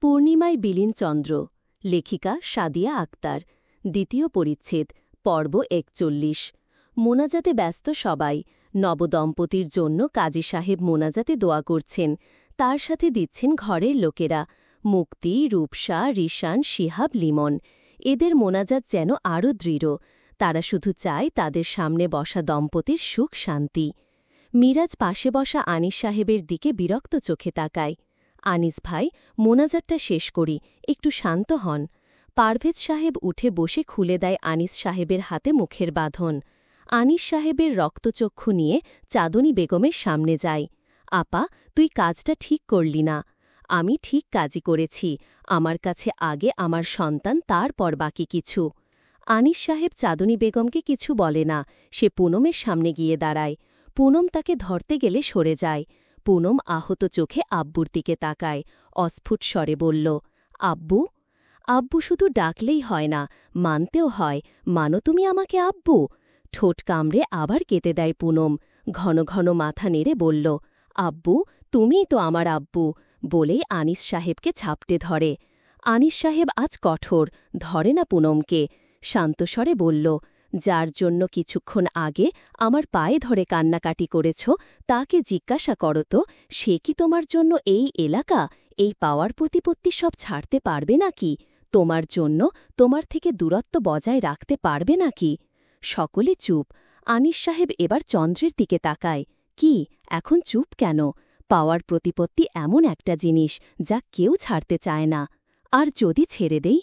পূর্ণিমায় বিলীন চন্দ্র, লেখিকা সাদিয়া আক্তার, দ্বিতীয় পরিচ্ছেদ, পর্ব ৪১। মোনাজাতে ব্যস্ত সবাই। নবদম্পতির জন্য কাজী সাহেব মোনাজাতে দোয়া করছেন, তার সাথে দিচ্ছেন ঘরের লোকেরা, মুক্তি, রূপসা, রিশান, শিহাব, লিমন। এদের মোনাজাত যেন আরও দৃঢ়। তারা শুধু চায় তাদের সামনে বসা দম্পতির সুখ শান্তি। মিরাজ পাশে বসা আনিস সাহেবের দিকে বিরক্ত চোখে তাকায়। আনিস ভাই, মোনাজাতটা শেষ করি, একটু শান্ত হন। পারভেজ সাহেব উঠে বসে খুলে দেয় আনিস সাহেবের হাতে মুখের বাঁধন। আনিস সাহেবের রক্তচক্ষু নিয়ে চাঁদনী বেগমের সামনে যায়। আপা, তুই কাজটা ঠিক করলি না। আমি ঠিক কাজই করেছি। আমার কাছে আগে আমার সন্তান, তারপর বাকি কিছু। আনিস সাহেব চাঁদনী বেগমকে কিছু বলে না। সে পুনমের সামনে গিয়ে দাঁড়ায়। পুনম তাকে ধরতে গেলে সরে যায়। পুনম আহত চোখে আব্বুর দিকে তাকায়, অস্ফুট স্বরে বলল, আব্বু। আব্বু শুধু ডাকলেই হয় না, মানতেও হয়। মানো তুমি আমাকে আব্বু? ঠোঁট কামড়ে আবার কেটে দেয় পুনম। ঘন ঘন মাথা নেড়ে বলল, আব্বু, তুমিই তো আমার আব্বু। বলেই আনিস সাহেবকে ঝাপটে ধরে। আনিস সাহেব আজ কঠোর, ধরে না পুনমকে। শান্তস্বরে বলল, যার জন্য কিছুক্ষণ আগে আমার পায়ে ধরে কান্নাকাটি করেছ, তাকে জিজ্ঞাসা করো তো, সে কি তোমার জন্য এই এলাকা, এই পাওয়ার প্রতিপত্তি সব ছাড়তে পারবে নাকি? তোমার জন্য তোমার থেকে দূরত্ব বজায় রাখতে পারবে নাকি? সকলে চুপ। আনিস সাহেব এবার চন্দ্রের দিকে তাকায়। কি, এখন চুপ কেন? পাওয়ার প্রতিপত্তি এমন একটা জিনিস যা কেউ ছাড়তে চায় না। আর যদি ছেড়ে দেই?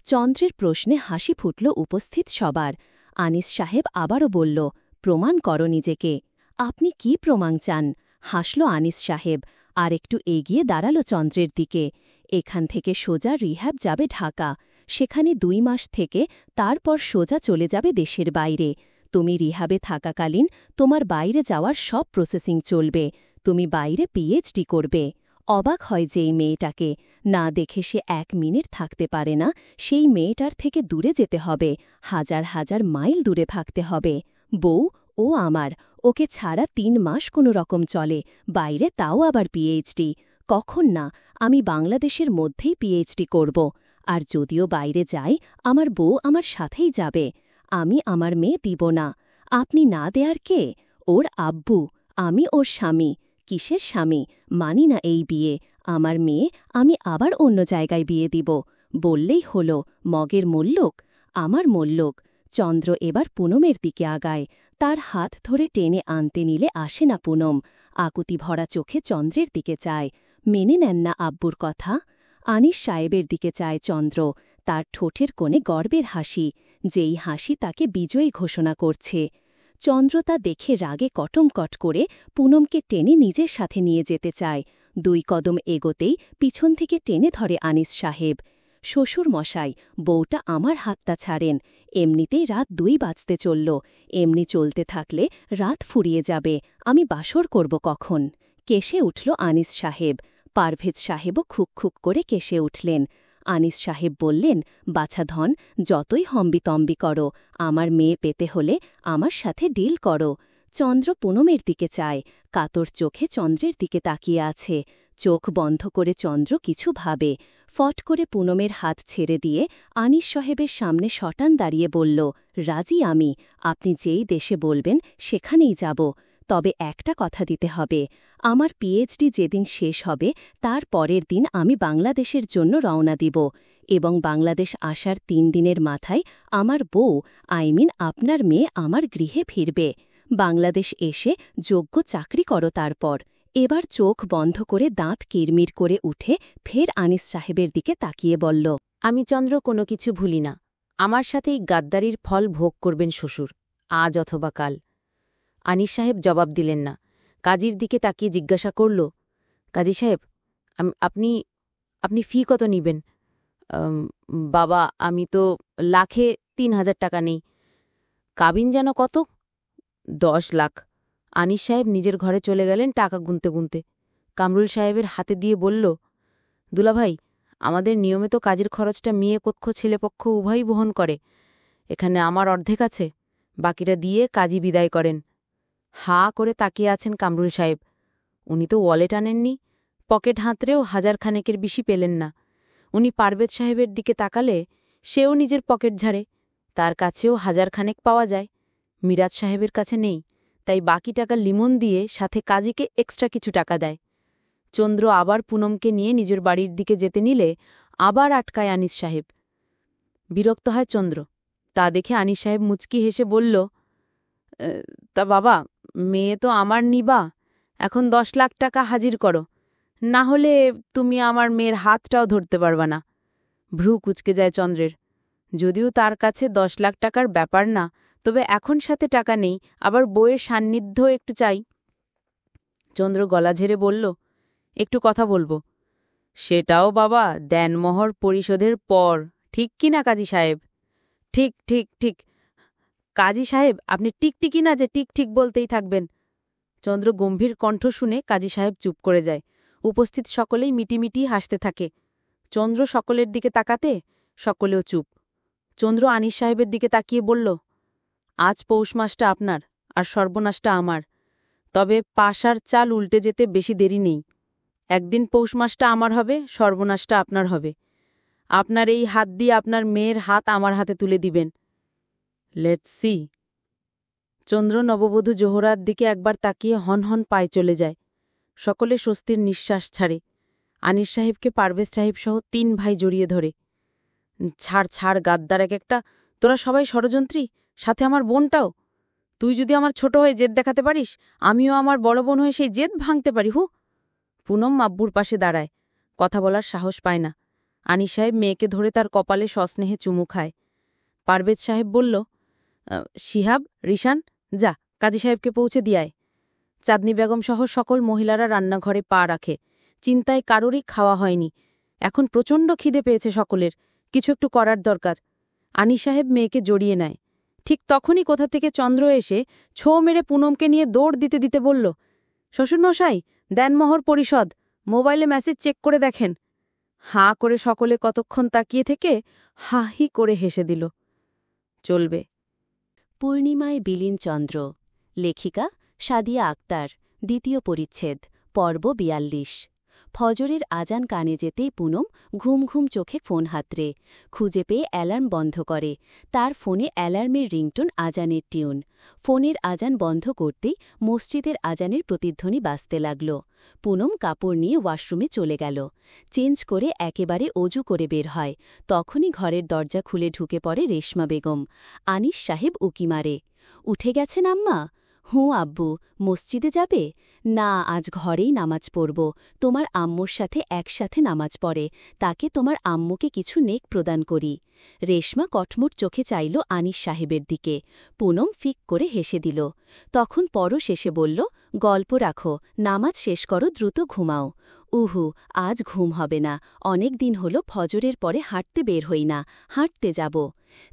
চন্দ্রের প্রশ্নে হাসি ফুটল উপস্থিত সবার। আনিস সাহেব আবারও বলল, প্রমাণ করো নিজেকে। আপনি কি প্রমাণ চান? হাসল আনিস সাহেব, আর একটু এগিয়ে দাঁড়াল চন্দ্রের দিকে। এখান থেকে সোজা রিহ্যাব যাবে ঢাকা, সেখানে ২ মাস থেকে তারপর সোজা চলে যাবে দেশের বাইরে। তুমি রিহ্যাবে থাকাকালীন তোমার বাইরে যাওয়ার সব প্রসেসিং চলবে। তুমি বাইরে পিএইচডি করবে। অবাক হয় যেই মেয়েটাকে, না দেখে সে ১ মিনিট থাকতে পারে না। সেই মেয়েটার থেকে দূরে যেতে হবে, হাজার হাজার মাইল দূরে থাকতে হবে। বউ, ও আমার, ওকে ছাড়া ৩ মাস কোনো রকম চলে, বাইরে তাও আবার পিএইচডি। কখন না, আমি বাংলাদেশের মধ্যেই পিএইচডি করব। আর যদিও বাইরে যাই, আমার বউ আমার সাথেই যাবে। আমি আমার মেয়ে দিব না। আপনি না দেয়ার কে? ওর আব্বু। আমি ওর স্বামী। কিসের স্বামী? মানি না এই বিয়ে। আমার মেয়ে আমি আবার অন্য জায়গায় বিয়ে দিব। বললেই হল, মগের মোল্লোক। আমার মোল্লোক। চন্দ্র এবার পুনমের দিকে আগায়। তার হাত ধরে টেনে আনতে নিলে আসে না পুনম। আকুতি ভরা চোখে চন্দ্রের দিকে চায়। মেনে নেন না আব্বুর কথা? আনিস সাহেবের দিকে চায় চন্দ্র। তার ঠোঁটের কোণে গর্বের হাসি, যেই হাসি তাকে বিজয়ী ঘোষণা করছে। চন্দ্র তা দেখে রাগে কটমকট করে পুনমকে টেনে নিজের সাথে নিয়ে যেতে চায়। ২ কদম এগোতেই পিছন থেকে টেনে ধরে আনিস সাহেব। শ্বশুর মশাই, বউটা আমার হাতটা ছাড়েন। এমনিতেই রাত ২ বাজতে চলল। এমনি চলতে থাকলে রাত ফুরিয়ে যাবে। আমি বাসর করব কখন? কেসে উঠল আনিস সাহেব। পারভেজ সাহেবও খুক খুক করে কেসে উঠলেন। আনিস সাহেব বললেন, বাছাধন, যতই হম্বিতম্বি করো, আমার মেয়ে পেতে হলে আমার সাথে ডিল করো। চন্দ্র পুনমের দিকে চায়, কাতর চোখে চন্দ্রের দিকে তাকিয়ে আছে। চোখ বন্ধ করে চন্দ্র কিছু ভাবে। ফট করে পুনমের হাত ছেড়ে দিয়ে আনিস সাহেবের সামনে শটান দাঁড়িয়ে বলল, রাজি আমি। আপনি যেই দেশে বলবেন সেখানেই যাব। তবে একটা কথা দিতে হবে, আমার পিএইচডি যেদিন শেষ হবে তার পরের দিন আমি বাংলাদেশের জন্য রওনা দিব, এবং বাংলাদেশ আসার ৩ দিনের মাথায় আমার বউ, আপনার মেয়ে আমার গৃহে ফিরবে। বাংলাদেশ এসে যোগ্য চাকরি করো তারপর। এবার চোখ বন্ধ করে দাঁত কিরমির করে উঠে ফের আনিস সাহেবের দিকে তাকিয়ে বলল, আমি চন্দ্র কোনো কিছু ভুলি না। আমার সাথে এই গাদ্দারির ফল ভোগ করবেন শ্বশুর, আজ অথবা কাল। আনিস সাহেব জবাব দিলেন না। কাজীর দিকে তাকিয়ে জিজ্ঞাসা করল, কাজী সাহেব, আপনি আপনি ফি কত নিবেন? বাবা, আমি তো লাখে ৩,০০০ টাকা নেই। কাবিন যেন কত? ১০ লাখ। আনিস সাহেব নিজের ঘরে চলে গেলেন টাকা গুনতে গুনতে। কামরুল সাহেবের হাতে দিয়ে বলল, দুলাভাই, আমাদের নিয়মে তো কাজের খরচটা মেয়ে পক্ষ ছেলেপক্ষ উভয়ই বহন করে। এখানে আমার অর্ধেক আছে, বাকিটা দিয়ে কাজী বিদায় করেন। হাঁ করে তাকিয়ে আছেন কামরুল সাহেব। উনি তো ওয়ালেট আনেননি, পকেট হাতড়েও ১,০০০ খানেকের বেশি পেলেন না। উনি পারভেজ সাহেবের দিকে তাকালে সেও নিজের পকেট ঝাড়ে। তার কাছেও 1000 খানেক পাওয়া যায়। মিরাজ সাহেবের কাছে নেই, তাই বাকি টাকা লিমন দিয়ে সাথে কাজীকে এক্সট্রা কিছু টাকা দেয়। চন্দ্র আবার পুনমকে নিয়ে নিজের বাড়ির দিকে যেতে নিলে আবার আটকায় আনিস সাহেব। বিরক্ত হয় চন্দ্র। তা দেখে আনিস সাহেব মুচকি হেসে বলল, তা বাবা, মেয়ে তো আমার নিবা, এখন 10 লাখ টাকা হাজির করো, না হলে তুমি আমার মেয়ের হাতটাও ধরতে পারবা না। ভ্রু কুচকে যায় চন্দ্রের। যদিও তার কাছে 10 লাখ টাকার ব্যাপার না, তবে এখন সাথে টাকা নেই, আবার বইয়ের সান্নিধ্য একটু চাই। চন্দ্র গলা ঝেড়ে বলল, একটু কথা বলবো। সেটাও বাবা দেনমোহর পরিশোধের পর, ঠিক কি না কাজী সাহেব? ঠিক ঠিক ঠিক। কাজী সাহেব, আপনি টিকটিকি না যে ঠিক ঠিক বলতেই থাকবেন। চন্দ্র গম্ভীর কণ্ঠ শুনে কাজী সাহেব চুপ করে যায়। উপস্থিত সকলেই মিটিমিটি হাসতে থাকে। চন্দ্র সকলের দিকে তাকাতে সকলেও চুপ। চন্দ্র আনিস সাহেবের দিকে তাকিয়ে বলল, আজ পৌষ মাসটা আপনার আর সর্বনাশটা আমার, তবে পাশার চাল উল্টে যেতে বেশি দেরি নেই। একদিন পৌষ মাসটা আমার হবে, সর্বনাশটা আপনার হবে। আপনার এই হাত দিয়ে আপনার মেয়ের হাত আমার হাতে তুলে দিবেন। Let's see. চন্দ্র নববধূ জোহরার দিকে একবার তাকিয়ে হনহন পায়ে চলে যায়। সকলে স্বস্তির নিঃশ্বাস ছাড়ে। আনিস সাহেবকে পারভেজ সাহেব সহ 3 ভাই জড়িয়ে ধরে। ছাড় ছাড় গাদ্দার এক একটা, তোরা সবাই ষড়যন্ত্রী, সাথে আমার বোনটাও। তুই যদি আমার ছোট হয়ে জেদ দেখাতে পারিস, আমিও আমার বড় বোন হয়ে সেই জেদ ভাঙতে পারি। পুনম মাব্বুর পাশে দাঁড়ায়, কথা বলার সাহস পায় না। আনিস সাহেব মেয়েকে ধরে তার কপালে সস্নেহে চুমু খায়। পারভেজ সাহেব বলল, শিহাব, রিশান, যা কাজী সাহেবকে পৌঁছে দিয়ায়। চাঁদনি বেগম সহ সকল মহিলারা রান্নাঘরে পা রাখে। চিন্তায় কারোরই খাওয়া হয়নি। এখন প্রচণ্ড খিদে পেয়েছে সকলের, কিছু একটু করার দরকার। আনিস সাহেব মেয়েকে জড়িয়ে নেয়। ঠিক তখনই কোথা থেকে চন্দ্র এসে ছো মেরে পুনমকে নিয়ে দৌড় দিতে দিতে বলল, শ্বশুরমশাই, দেনমোহর পরিষদ, মোবাইলে মেসেজ চেক করে দেখেন। হাঁ করে সকলে কতক্ষণ তাকিয়ে থেকে হাহি করে হেসে দিল। চলবে। পূর্ণিমায় বিলীন চন্দ্র। লেখিকা সাদিয়া আক্তার। দ্বিতীয় পরিচ্ছেদ, পর্ব 42। ফজরের আজান কানে যেতেই পুনম ঘুম ঘুম চোখে ফোন হাতড়ে। খুঁজে পেয়ে অ্যালার্ম বন্ধ করে। তার ফোনে অ্যালার্মের রিংটোন আজানের টিউন। ফোনের আজান বন্ধ করতেই মসজিদের আজানের প্রতিধ্বনি বাজতে লাগল। পুনম কাপড় নিয়ে ওয়াশরুমে চলে গেল। চেঞ্জ করে একেবারে অজু করে বের হয়। তখনই ঘরের দরজা খুলে ঢুকে পড়ে রেশমা বেগম। আনিস সাহেব উকি মারে, উঠে গেছেন আম্মা? হুঁ আব্বু, মসজিদে যাবে? না, আজ ঘরেই নামাজ পড়ব। তোমার আম্মুর সাথে একসাথে নামাজ পড়ে, তাকে তোমার আম্মুকে কিছু নেক প্রদান করি। রেশমা কটমট চোখে চাইল আনিস সাহেবের দিকে। পুনম ফিক করে হেসে দিল। তখন পরশ এসে বলল, গল্প রাখো, নামাজ শেষ করো, দ্রুত ঘুমাও। উহু, আজ ঘুম হবে না, অনেক দিন হলো ফজরের পরে হাঁটতে বের হই না, হাঁটতে যাব।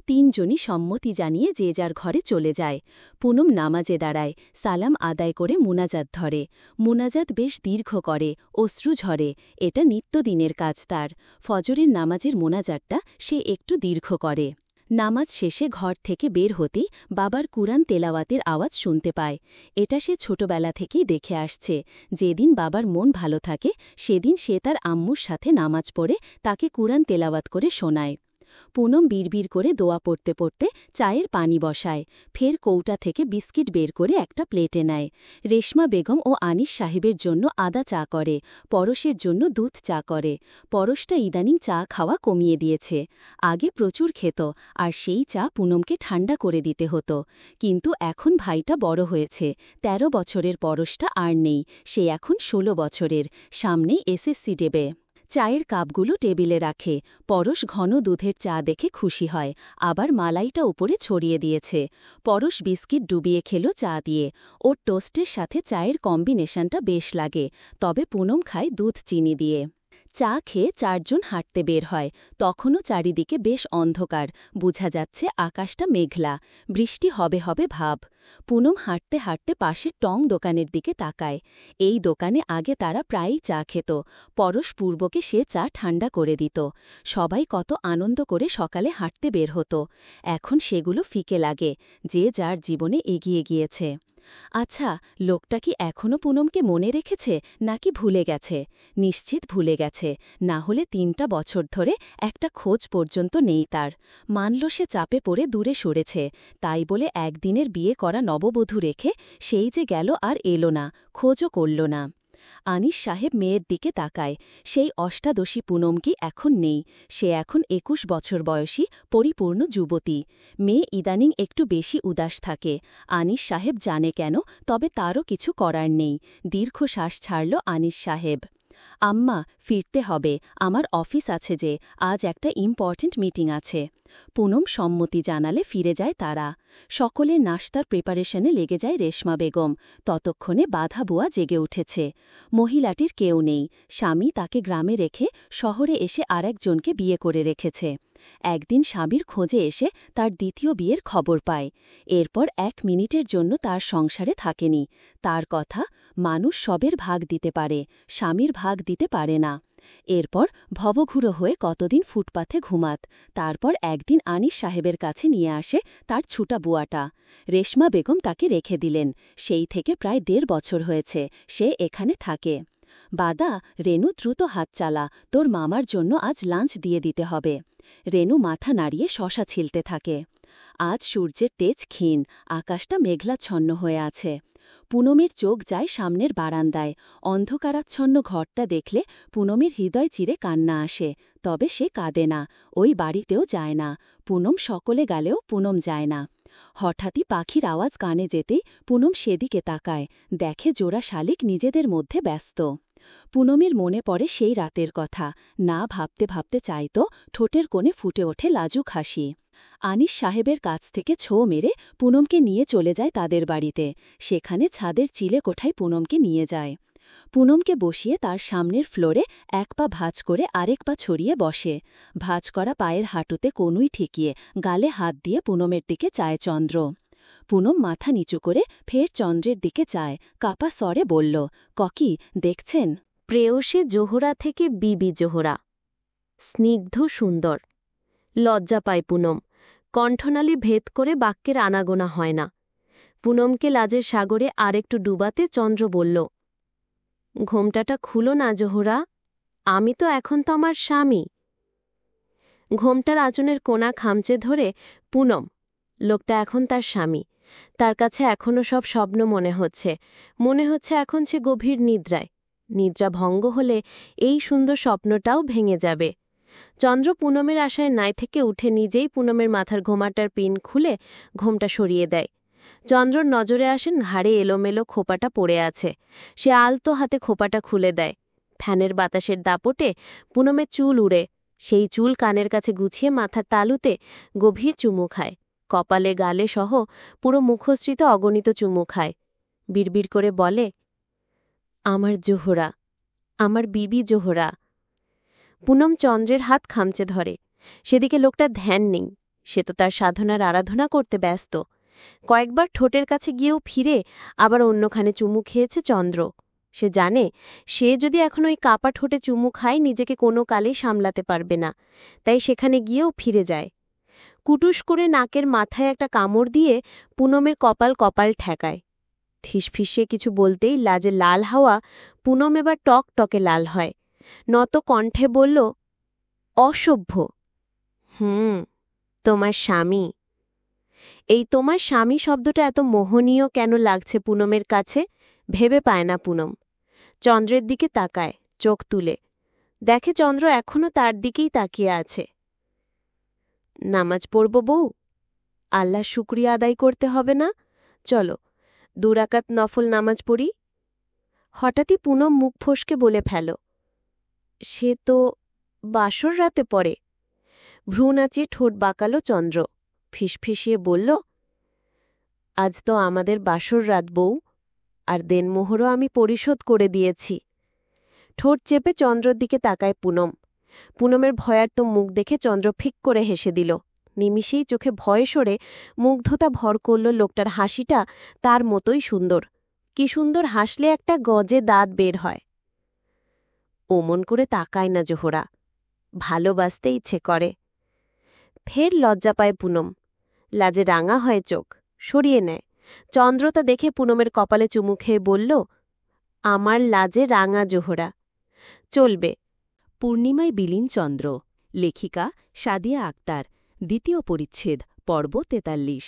3 জনই সম্মতি জানিয়ে যে যার ঘরে চলে যায়। পুনম নামাজে দাঁড়ায়, সালাম আদায় করে মুনাজাত ধরে। মুনাজাত বেশ দীর্ঘ করে, অশ্রু ঝরে, এটা নিত্যদিনের কাজ তার। ফজরের নামাজের মুনাজাতটা সে একটু দীর্ঘ করে। নামাজ শেষে ঘর থেকে বের হতেই বাবার কুরআন তেলাওয়াতের আওয়াজ শুনতে পায়। এটা সে ছোটবেলা থেকেই দেখে আসছে। যেদিন বাবার মন ভালো থাকে সেদিন সে তার আম্মুর সাথে নামাজ পড়ে তাকে কুরআন তেলাওয়াত করে শোনায়। পুনম বিড়বিড় করে দোয়া পড়তে পড়তে চায়ের পানি বসায়, ফের কৌটা থেকে বিস্কিট বের করে একটা প্লেটে নেয়। রেশমা বেগম ও আনিস সাহেবের জন্য আদা চা করে, পরশের জন্য দুধ চা করে। পরশটা ইদানিং চা খাওয়া কমিয়ে দিয়েছে। আগে প্রচুর খেত, আর সেই চা পুনমকে ঠান্ডা করে দিতে হতো। কিন্তু এখন ভাইটা বড় হয়েছে, 13 বছরের পরশটা আর নেই, সে এখন 16 বছরের, সামনেই এসএসসি দেবে। চায়ের কাপগুলো টেবিলে রাখে। পরশ ঘন দুধের চা দেখে খুশি হয়, আবার মালাইটা উপরে ছড়িয়ে দিয়েছে। পরশ বিস্কিট ডুবিয়ে খেল চা দিয়ে। ওর টোস্টের সাথে চায়ের কম্বিনেশনটা বেশ লাগে, তবে পুনম খায় দুধ চিনি দিয়ে। চা খেয়ে 4 জন হাঁটতে বের হয়। তখনও চারিদিকে বেশ অন্ধকার, বোঝা যাচ্ছে আকাশটা মেঘলা, বৃষ্টি হবে হবে ভাব। পুনম হাঁটতে হাঁটতে পাশের টং দোকানের দিকে তাকায়। এই দোকানে আগে তারা প্রায়ই চা খেত। পরশ পূর্বকে সে চা ঠান্ডা করে দিত। সবাই কত আনন্দ করে সকালে হাঁটতে বের হতো। এখন সেগুলো ফিকে লাগে, যে যার জীবনে এগিয়ে গিয়েছে। আচ্ছা, লোকটা কি এখনও পুনমকে মনে রেখেছে নাকি ভুলে গেছে? নিশ্চিত ভুলে গেছে, না হলে ৩টা বছর ধরে একটা খোঁজ পর্যন্ত নেই তার। মানল সে চাপে পড়ে দূরে সরেছে, তাই বলে একদিনের বিয়ে করা নববধূ রেখে সেই যে গেল আর এলো না, খোঁজও করল না। আনিস সাহেব মেয়ের দিকে তাকায়। সেই অষ্টাদশী পুনম কি এখন নেই, সে এখন ২১ বছর বয়সী পরিপূর্ণ যুবতী। মেয়ে ইদানিং একটু বেশি উদাস থাকে। আনিস সাহেব জানে কেন, তবে তারও কিছু করার নেই। দীর্ঘশ্বাস ছাড়ল আনিস সাহেব। আম্মা, ফিরতে হবে, আমার অফিস আছে যে, আজ একটা ইম্পর্ট্যান্ট মিটিং আছে। পুনম সম্মতি জানালে ফিরে যায় তারা। সকলের নাশতার প্রিপারেশনে লেগে যায় রেশমা বেগম। ততক্ষণে বাধা বুয়া জেগে উঠেছে। মহিলাটির কেউ নেই, স্বামী তাকে গ্রামে রেখে শহরে এসে আরেকজনকে বিয়ে করে রেখেছে। একদিন স্বামীর খোঁজে এসে তার দ্বিতীয় বিয়ের খবর পায়। এরপর ১ মিনিটের জন্য তার সংসারে থাকেনি। তার কথা, মানুষ সবের ভাগ দিতে পারে, স্বামীর ভাগ দিতে পারে না। এরপর ভবঘুরো হয়ে কতদিন ফুটপাথে ঘুমাত। তারপর একদিন আনিস সাহেবের কাছে নিয়ে আসে তার ছুটা বুয়াটা। রেশমা বেগম তাকে রেখে দিলেন। সেই থেকে প্রায় ১.৫ বছর হয়েছে সে এখানে থাকে। বাদা, রেনু দ্রুত হাত চালা, তোর মামার জন্য আজ লাঞ্চ দিয়ে দিতে হবে। রেনু মাথা নাড়িয়ে শশা ছিলতে থাকে। আজ সূর্যের তেজ ক্ষীণ, আকাশটা মেঘলাচ্ছন্ন হয়ে আছে। পুনমের চোখ যায় সামনের বারান্দায়। অন্ধকারাচ্ছন্ন ঘরটা দেখলে পুনমের হৃদয় চিরে কান্না আসে, তবে সে কাঁদে না, ওই বাড়িতেও যায় না। পুনম সকলে গেলেও পুনম যায় না। হঠাৎই পাখির আওয়াজ কানে যেতেই পুনম সেদিকে তাকায়, দেখে জোড়া শালিক নিজেদের মধ্যে ব্যস্ত। পুনমের মনে পড়ে সেই রাতের কথা। না ভাবতে ভাবতে চাইত, ঠোঁটের কোণে ফুটে ওঠে লাজুক হাসি। আনিস সাহেবের কাছ থেকে ছো মেরে পুনমকে নিয়ে চলে যায় তাদের বাড়িতে। সেখানে ছাদের চিলে কোঠায় পুনমকে নিয়ে যায়। পুনমকে বসিয়ে তার সামনের ফ্লোরে ১ পা ভাঁজ করে আরেক পা ছড়িয়ে বসে। ভাঁজ করা পায়ের হাঁটুতে কনুই ঠেকিয়ে গালে হাত দিয়ে পুনমের দিকে চায় চন্দ্র। পুনম মাথা নিচু করে ফের চন্দ্রের দিকে চায়, কাপা স্বরে বলল, ককি দেখছেন? প্রেয়সী জোহরা থেকে বিবি জোহরা। স্নিগ্ধ সুন্দর। লজ্জা পায় পুনম। কণ্ঠনালী ভেদ করে বাক্যের আনাগোনা হয় না। পুনমকে লাজের সাগরে আরেকটু ডুবাতে চন্দ্র বলল, ঘোমটাটা খুলো না জোহরা, আমি তো এখন তো আমার স্বামী। ঘোমটার আঁচনের কোণা খামচে ধরে, পুনম, লোকটা এখন তার স্বামী। তার কাছে এখনও সব স্বপ্ন মনে হচ্ছে এখন সে গভীর নিদ্রায়। নিদ্রা ভঙ্গ হলে এই সুন্দর স্বপ্নটাও ভেঙে যাবে। চন্দ্র পুনমের আশায় নাই থেকে উঠে নিজেই পুনমের মাথার ঘোমাটার পিন খুলে ঘোমটা সরিয়ে দেয়। চন্দ্রর নজরে আসেন ঘাড়ে এলোমেলো খোপাটা পড়ে আছে। সে আলতো হাতে খোপাটা খুলে দেয়। ফ্যানের বাতাসের দাপটে পুনমের চুল উড়ে। সেই চুল কানের কাছে গুছিয়ে মাথার তালুতে গভীর চুমু খায়। কপালে গালে সহ পুরো মুখশ্রীতে অগণিত চুমু খায়। বিড়বিড় করে বলে, আমার জোহরা, আমার বিবি জোহরা। পুনম চন্দ্রের হাত খামচে ধরে। সেদিকে লোকটা ধ্যান নেই, সে তো তার সাধনার আরাধনা করতে ব্যস্ত। কয়েকবার ঠোঁটের কাছে গিয়েও ফিরে আবার অন্যখানে চুমু খেয়েছে চন্দ্র। সে জানে, সে যদি এখন ওই কাপা ঠোঁটে চুমু খায় নিজেকে কোনো কালেই সামলাতে পারবে না, তাই সেখানে গিয়েও ফিরে যায়। কুটুস করে নাকের মাথায় একটা কামড় দিয়ে পুনমের কপাল ঠেকায়। ফিসফিসে কিছু বলতেই লাজে লাল হাওয়া পুনম এবার টক টকে লাল হয়। নত কণ্ঠে বলল, অসভ্য। তোমার স্বামী। এই তোমার স্বামী শব্দটা এত মোহনীয় কেন লাগছে পুনমের কাছে, ভেবে পায় না পুনম। চন্দ্রের দিকে তাকায়, চোখ তুলে দেখে চন্দ্র এখনও তার দিকেই তাকিয়ে আছে। নামাজ পড়ব বউ? আল্লাহ শুকরিয়া আদায় করতে হবে না? চলো ২ রাকাত নফল নামাজ পড়ি। হঠাৎই পুনম মুখ ফসকে বলে ফেল, সে তো বাসর রাতে পড়ে। ভ্রু নাচিয়ে ঠোঁট বাঁকালো চন্দ্র। ফিসফিসিয়ে বলল, আজ তো আমাদের বাসর রাত বউ, আর দেনমোহরও আমি পরিশোধ করে দিয়েছি। ঠোঁট চেপে চন্দ্রর দিকে তাকায় পুনম। পুনমের ভয়ার্ত মুখ দেখে চন্দ্র ফিক করে হেসে দিল। নিমিষেই চোখে ভয়ে সরে মুগ্ধতা ভর করল লোকটার হাসিটা তার মতোই সুন্দর। কি সুন্দর হাসলে একটা গজে দাঁত বের হয়। ওমন করে তাকায় না জোহরা, ভালোবাসতে ইচ্ছে করে। ফের লজ্জা পায় পুনম। লাজে রাঙা হয় চোখ, সরিয়ে নেয়। চন্দ্র তা দেখে পুনমের কপালে চুমু খেয়ে বলল, আমার লাজে রাঙা জোহরা। চলবে। পূর্ণিমায় বিলীন চন্দ্র, লেখিকা সাদিয়া আক্তার, দ্বিতীয় পরিচ্ছেদ, পর্ব ৪৩।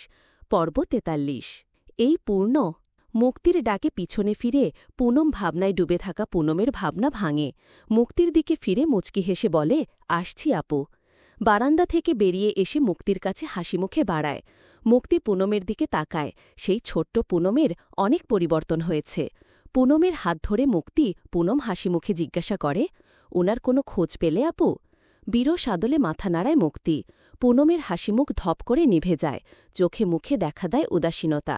এই পূর্ণ। মুক্তির ডাকে পিছনে ফিরে পুনম ভাবনায় ডুবে থাকা পুনমের ভাবনা ভাঙে। মুক্তির দিকে ফিরে মুচকি হেসে বলে, আসছি আপু। বারান্দা থেকে বেরিয়ে এসে মুক্তির কাছে হাসিমুখে বাড়ায়। মুক্তি পুনমের দিকে তাকায়। সেই ছোট্ট পুনমের অনেক পরিবর্তন হয়েছে। পুনমের হাত ধরে মুক্তি পুনম হাসিমুখে জিজ্ঞাসা করে, ওনার কোনো খোঁজ পেলে আপু? বিরস আদলে মাথা নাড়ায় মুক্তি। পুনমের হাসিমুখ ধপ করে নিভে যায়। চোখে মুখে দেখা দেয় উদাসীনতা।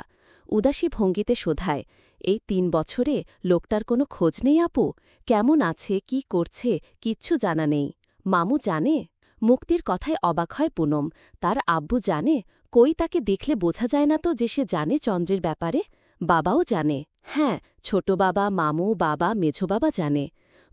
উদাসী ভঙ্গিতে শোধায়, এই ৩ বছরে লোকটার কোনো খোঁজ নেই আপু? কেমন আছে, কি করছে, কিচ্ছু জানা নেই? মামু জানে? মুক্তির কথায় অবাক হয় পুনম। তার আব্বু জানে? কই, তাকে দেখলে বোঝা যায় না তো যে সে জানে চন্দ্রের ব্যাপারে। বাবাও জানে? হ্যাঁ, ছোট বাবা, মামু, বাবা, মেঝো বাবা জানে।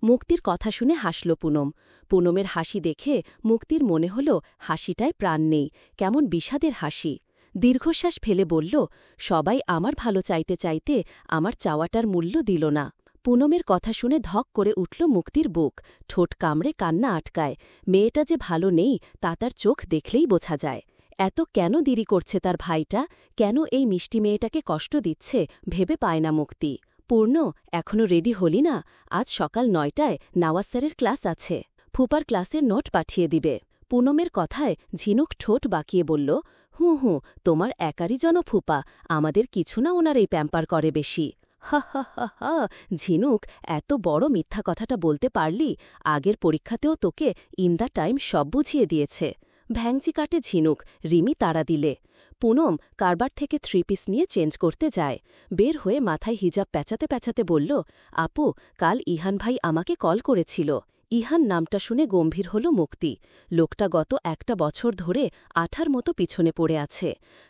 মুক্তির কথা শুনে হাসল পুনম। পুনমের হাসি দেখে মুক্তির মনে হল হাসিটায় প্রাণ নেই, কেমন বিষাদের হাসি। দীর্ঘশ্বাস ফেলে বলল, সবাই আমার ভালো চাইতে চাইতে আমার চাওয়াটার মূল্য দিল না। পুনমের কথা শুনে ধক করে উঠল মুক্তির বুক। ঠোঁট কামড়ে কান্না আটকায়। মেয়েটা যে ভালো নেই তা তার চোখ দেখলেই বোঝা যায়। এত কেন দেরি করছে তার ভাইটা? কেন এই মিষ্টি মেয়েটাকে কষ্ট দিচ্ছে ভেবে পায় না মুক্তি। পূর্ণ, এখনো রেডি হলি না? আজ সকাল ৯টায় নওয়াজ স্যারের ক্লাস আছে। ফুপার ক্লাসের নোট পাঠিয়ে দিবে। পুনমের কথায় ঝিনুক ঠোঁট বাঁকিয়ে বলল, হুঁ, তোমার একারই জন ফুপা, আমাদের কিছু না ওনার এই প্যাম্পার করে বেশি। হা হা হা হা। ঝিনুক, এত বড় মিথ্যা কথাটা বলতে পারলি? আগের পরীক্ষাতেও তোকে ইন দ্য টাইম সব বুঝিয়ে দিয়েছে। ভ্যাংচি কাটে ঝিনুক। রিমি তাড়া দিলে। পুনম কারবার থেকে 3 পিস নিয়ে চেঞ্জ করতে যায়। বের হয়ে মাথায় হিজাব প্যাঁচাতে প্যাঁচাতে বলল, আপু, কাল ইহান ভাই আমাকে কল করেছিল। ইহান নামটা শুনে গম্ভীর হল মুক্তি। লোকটা গত 1টা বছর ধরে আঠার মতো পিছনে পড়ে আছে।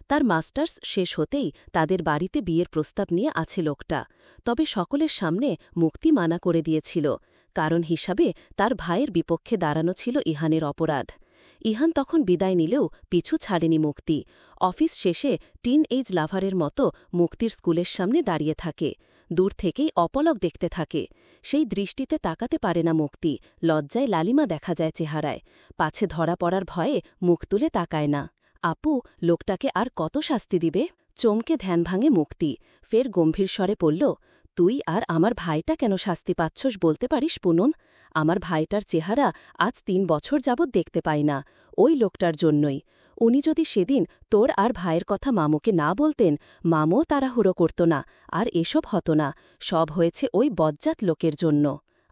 তার মাস্টার্স শেষ হতেই তাদের বাড়িতে বিয়ের প্রস্তাব নিয়ে আছে লোকটা। তবে সকলের সামনে মুক্তি মানা করে দিয়েছিল। কারণ হিসাবে তার ভাইয়ের বিপক্ষে দাঁড়ানো ছিল ইহানের অপরাধ। ইহান তখন বিদায় নিলেও পিছু ছাড়েনি মুক্তি। অফিস শেষে টিন এইজ লাভারের মতো মুক্তির স্কুলের সামনে দাঁড়িয়ে থাকে। দূর থেকেই অপলক দেখতে থাকে। সেই দৃষ্টিতে তাকাতে পারে না মুক্তি। লজ্জায় লালিমা দেখা যায় চেহারায়। পাছে ধরা পড়ার ভয়ে মুখ তুলে তাকায় না। আপু, লোকটাকে আর কত শাস্তি দিবে? চমকে ধ্যান ভাঙে মুক্তি। ফের গম্ভীর স্বরে পড়ল, তুই আর আমার ভাইটা কেন শাস্তি পাচ্ছস বলতে পারিস পুনম? আমার ভাইটার চেহারা আজ 3 বছর যাবৎ দেখতে পাই না। ওই লোকটার জন্যই। উনি যদি সেদিন তোর আর ভাইয়ের কথা মামুকে না বলতেন, মামুও তাড়াহুড়ো করত না, আর এসব হতো না। সব হয়েছে ওই বজ্জাত লোকের জন্য।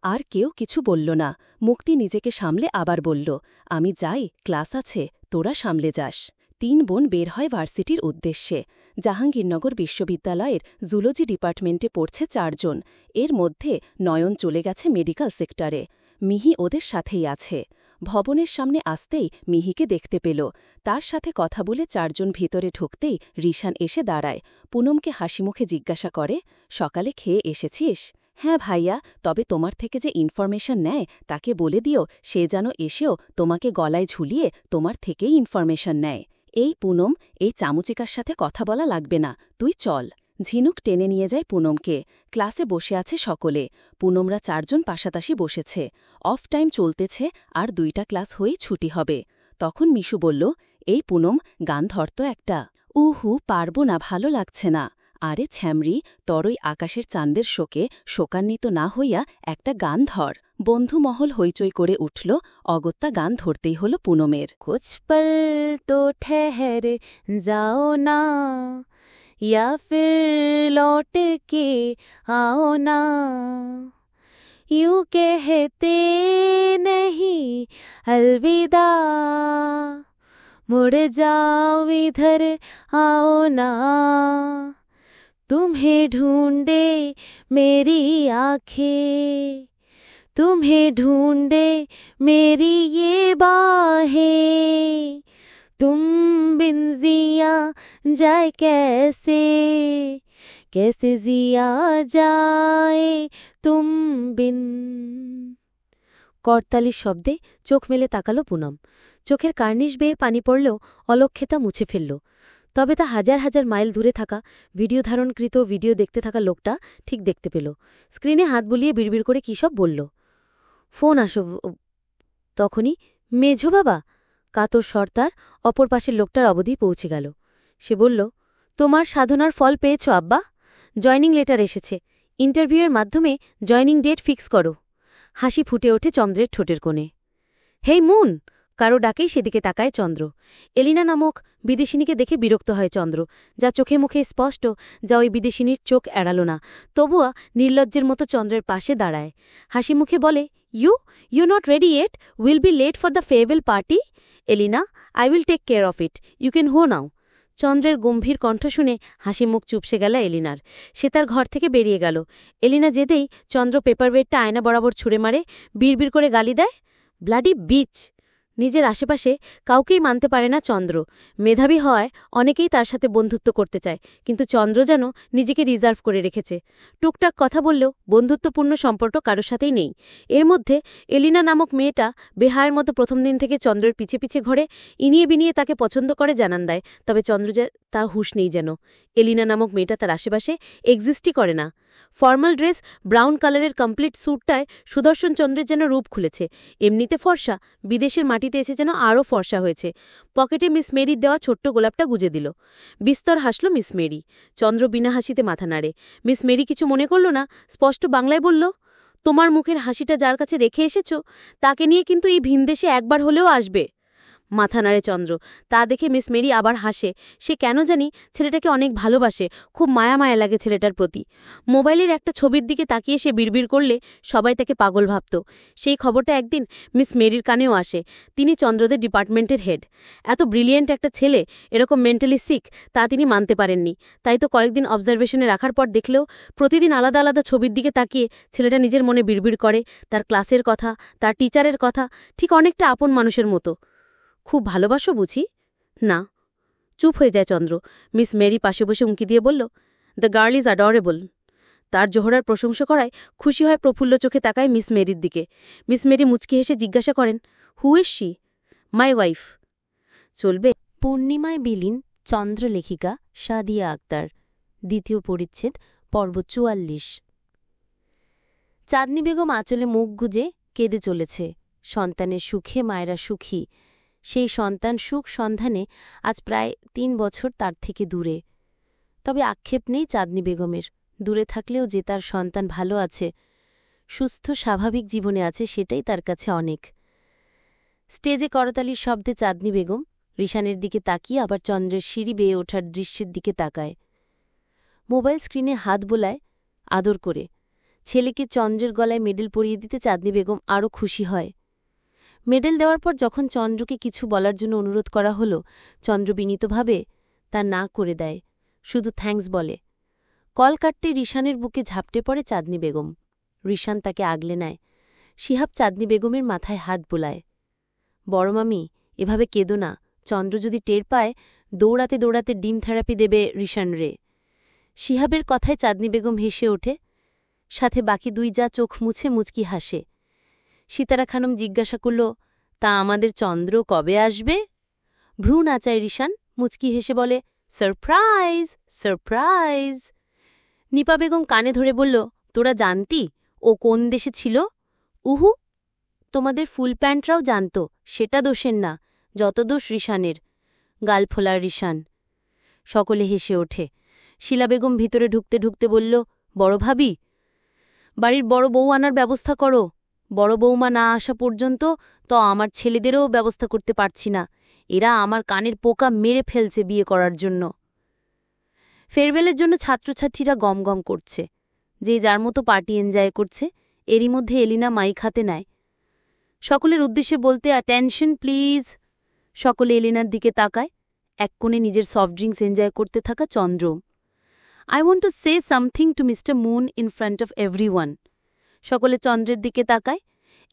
আর কেউ কিছু বলল না। মুক্তি নিজেকে সামলে আবার বলল, আমি যাই, ক্লাস আছে, তোরা সামলে যাস। 3 বোন বের হয় ভার্সিটির উদ্দেশ্যে। জাহাঙ্গীরনগর বিশ্ববিদ্যালয়ের জুলজি ডিপার্টমেন্টে পড়ছে 4 জন। এর মধ্যে নয়ন চলে গেছে মেডিকেল সেক্টরে। মিহি ওদের সাথেই আছে। ভবনের সামনে আসতেই মিহিকে দেখতে পেল। তার সাথে কথা বলে 4 জন ভিতরে ঢুকতেই রিশান এসে দাঁড়ায়। পুনমকে হাসিমুখে জিজ্ঞাসা করে, সকালে খেয়ে এসেছিস? হ্যাঁ ভাইয়া, তবে তোমার থেকে যে ইনফরমেশন নেয় তাকে বলে দিও সে যেন এসেও তোমাকে গলায় ঝুলিয়ে তোমার থেকেই ইনফরমেশন নেয়। এই পুনম, এই চামচিকার সাথে কথা বলা লাগবে না, তুই চল। ঝিনুক টেনে নিয়ে যায় পুনমকে। ক্লাসে বসে আছে সকলে। পুনমরা 4 জন পাশাপাশি বসেছে। অফ টাইম চলতেছে, আর 2টা ক্লাস হয়েই ছুটি হবে। তখন মিশু বলল, এই পুনম, গান ধরত একটা। উহু, পারব না, ভালো লাগছে না। আরে ছ্যামরি, তোর ওই আকাশের চাঁদের শোকে শোকান্বিত না হইয়া একটা গান ধর। বন্ধুমহল হইচই করে উঠল। অগত্যা গান ধরতেই হল পুনমের। कुछ पल तो ठहर जाओ ना, या फिर लौट के आओ ना, यूं कहते नहीं अलविदा, मुड़ जाओ इधर आओ ना, तुम्हें ढूंढे मेरी आँखें, तुम्हें ढूंढे मेरी ये बाहें, तुम बिन जिया जाए कैसे, कैसे जिया जाए तुम बिन। করতালির শব্দে চোখ মেলে তাকালো পুনম। চোখের কার্নিশ বেয়ে পানি পড়লেও অলক্ষে তা মুছে ফেলল। তবে তা হাজার হাজার মাইল দূরে থাকা ভিডিও ধারণকৃত ভিডিও দেখতে থাকা লোকটা ঠিক দেখতে পেল। স্ক্রিনে হাত বুলিয়ে বিড়বিড় করে কী সব বলল। ফোন আসো। তখনই মেঝো বাবা, কাতর সর্তার অপর পাশের লোকটার অবধি পৌঁছে গেল। সে বলল, তোমার সাধনার ফল পেয়েছ আব্বা। জয়নিং লেটার এসেছে। ইন্টারভিউয়ের মাধ্যমে জয়নিং ডেট ফিক্স করো। হাসি ফুটে ওঠে চন্দ্রের ঠোঁটের কোণে। হেই মুন! কারো ডাকেই সেদিকে তাকায় চন্দ্র। এলিনা নামক বিদেশিনীকে দেখে বিরক্ত হয় চন্দ্র। যা চোখে মুখে স্পষ্ট, যা ওই বিদেশিনীর চোখ এড়াল না। তবুও নির্লজ্জের মতো চন্দ্রের পাশে দাঁড়ায়। হাসি মুখে বলে, you not ready yet? Will be late for the farewell party? Elina, I will take care of it. You can go now. চন্দ্রের গম্ভীর কণ্ঠ শুনে হাসি মুখ চুপসে গেল এলিনার। সে তার ঘর থেকে বেরিয়ে গেল। এলিনা যেতেই চন্দ্র পেপারওয়েটটা আয়না বরাবর ছুঁড়ে মারে, বিড়বিড় করে গালি দেয়, ব্লাডি বিচ! নিজের আশেপাশে কাউকেই মানতে পারে না চন্দ্র। মেধাবী হওয়ায় অনেকেই তার সাথে বন্ধুত্ব করতে চায়, কিন্তু চন্দ্র যেন নিজেকে রিজার্ভ করে রেখেছে। টুকটাক কথা বললেও বন্ধুত্বপূর্ণ সম্পর্ক কারোর সাথেই নেই। এর মধ্যে এলিনা নামক মেয়েটা বেহায়ের মতো প্রথম দিন থেকে চন্দ্রের পিছে পিছে ঘরে, ইনিয়ে বিনিয়ে তাকে পছন্দ করে জানান দেয়। তবে চন্দ্র তার হুঁশ নেই যেন। এলিনা নামক মেয়েটা তার আশেপাশে এক্সিস্টই করে না। ফর্মাল ড্রেস, ব্রাউন কালারের কমপ্লিট স্যুটটায় সুদর্শন চন্দ্রের যেন রূপ খুলেছে। এমনিতে ফর্সা, বিদেশের মাটিতে এসে যেন আরও ফর্সা হয়েছে। পকেটে মিস মেরির দেওয়া ছোট্ট গোলাপটা গুজে দিল। বিস্তর হাসল মিস মেরি। চন্দ্র বিনা হাসিতে মাথা নাড়ে। মিস মেরি কিছু মনে করল না, স্পষ্ট বাংলায় বলল, তোমার মুখের হাসিটা যার কাছে রেখে এসেছ, তাকে নিয়ে কিন্তু এই ভিনদেশে একবার হলেও আসবে। মাথা নাড়ে চন্দ্র। তা দেখে মিস মেরি আবার হাসে। সে কেন জানি ছেলেটাকে অনেক ভালোবাসে, খুব মায়া মায়া লাগে ছেলেটার প্রতি। মোবাইলের একটা ছবির দিকে তাকিয়ে সে বিড়বিড় করলে সবাই তাকে পাগল ভাবত। সেই খবরটা একদিন মিস মেরির কানেও আসে। তিনি চন্দ্রদের ডিপার্টমেন্টের হেড। এত ব্রিলিয়েন্ট একটা ছেলে এরকম মেন্টালি সিক, তা তিনি মানতে পারেননি। তাই তো কয়েকদিন অবজারভেশনে রাখার পর দেখলেও প্রতিদিন আলাদা আলাদা ছবির দিকে তাকিয়ে ছেলেটা নিজের মনে বিড়বিড় করে, তার ক্লাসের কথা, তার টিচারের কথা, ঠিক অনেকটা আপন মানুষের মতো। খুব ভালোবাসো বুঝি? না। চুপ হয়ে যায় চন্দ্র। মিস মেরি পাশে বসে উঁকি দিয়ে বলল, দ্য গার্ল ইজ অ্যাডরেবল। তার জোহরার প্রশংসা করায় খুশি হয় প্রফুল্ল চোখে তাকায় মিস মেরির দিকে। মিস মেরি মুচকি হেসে জিজ্ঞাসা করেন, who is she? My wife. চলবে? পূর্ণিমায় বিলীন চন্দ্রলেখিকা সাদিয়া আক্তার। দ্বিতীয় পরিচ্ছেদ, পর্ব ৪৪। চাঁদনি বেগম আঁচলে মুখ গুজে কেঁদে চলেছে। সন্তানের সুখে মায়েরা সুখী। সেই সন্তান সুখ সন্ধানে আজ প্রায় ৩ বছর তার থেকে দূরে। তবে আক্ষেপ নেই চাঁদনি বেগমের। দূরে থাকলেও যে তার সন্তান ভালো আছে, সুস্থ স্বাভাবিক জীবনে আছে, সেটাই তার কাছে অনেক। স্টেজে করতালির শব্দে চাঁদনি বেগম রিশানের দিকে তাকিয়ে আবার চন্দ্রের সিঁড়ি বেয়ে ওঠার দৃশ্যের দিকে তাকায়। মোবাইল স্ক্রিনে হাত বোলায় আদর করে। ছেলেকে চন্দ্রের গলায় মেডেল পরিয়ে দিতে চাঁদনি বেগম আরও খুশি হয়। মেডেল দেওয়ার পর যখন চন্দ্রকে কিছু বলার জন্য অনুরোধ করা হল, চন্দ্র বিনীতভাবে তা না করে দেয়, শুধু থ্যাঙ্কস বলে। কল কাটতে রিশানের বুকে ঝাপটে পড়ে চাঁদনি বেগম। রিশান তাকে আগলে নেয়। শিহাব চাঁদনি বেগমের মাথায় হাত বোলায়। বড় মামি, এভাবে কেঁদো না। চন্দ্র যদি টের পায়, দৌড়াতে দৌড়াতে ডিম থেরাপি দেবে রিশান রে। শিহাবের কথায় চাঁদনি বেগম হেসে ওঠে, সাথে বাকি দুই যা চোখ মুছে মুচকি হাসে। সীতারা খানম জিজ্ঞাসা করল, তা আমাদের চন্দ্র কবে আসবে? ভ্রু নাচায় রিশান, মুচকি হেসে বলে, সারপ্রাইজ সারপ্রাইজ। নিপা বেগম কানে ধরে বলল, তোরা জানতি ও কোন দেশে ছিল? উহু, তোমাদের ফুল প্যান্টরাও জানত, সেটা দোষের না, যত দোষ রিশানের। গালফোলার রিশান। সকলে হেসে ওঠে। শিলা বেগম ভিতরে ঢুকতে ঢুকতে বলল, বড় ভাবি, বাড়ির বড় বউ আনার ব্যবস্থা করো। বড় বৌমা না আসা পর্যন্ত তো আমার ছেলেদেরও ব্যবস্থা করতে পারছি না। এরা আমার কানের পোকা মেরে ফেলছে বিয়ে করার জন্য। ফেয়ারওয়েলের জন্য ছাত্রছাত্রীরা গমগম করছে। যে যার মতো পার্টি এনজয় করছে। এরই মধ্যে এলিনা মাইক হাতে নেয়। সকলের উদ্দেশ্যে বলতে, অ্যাটেনশন প্লিজ। সকলে এলিনার দিকে তাকায়। এক কোণে নিজের সফট ড্রিঙ্কস এনজয় করতে থাকা Chandra. I want to say something to mister moon in front of everyone. সকলে চন্দ্রের দিকে তাকায়।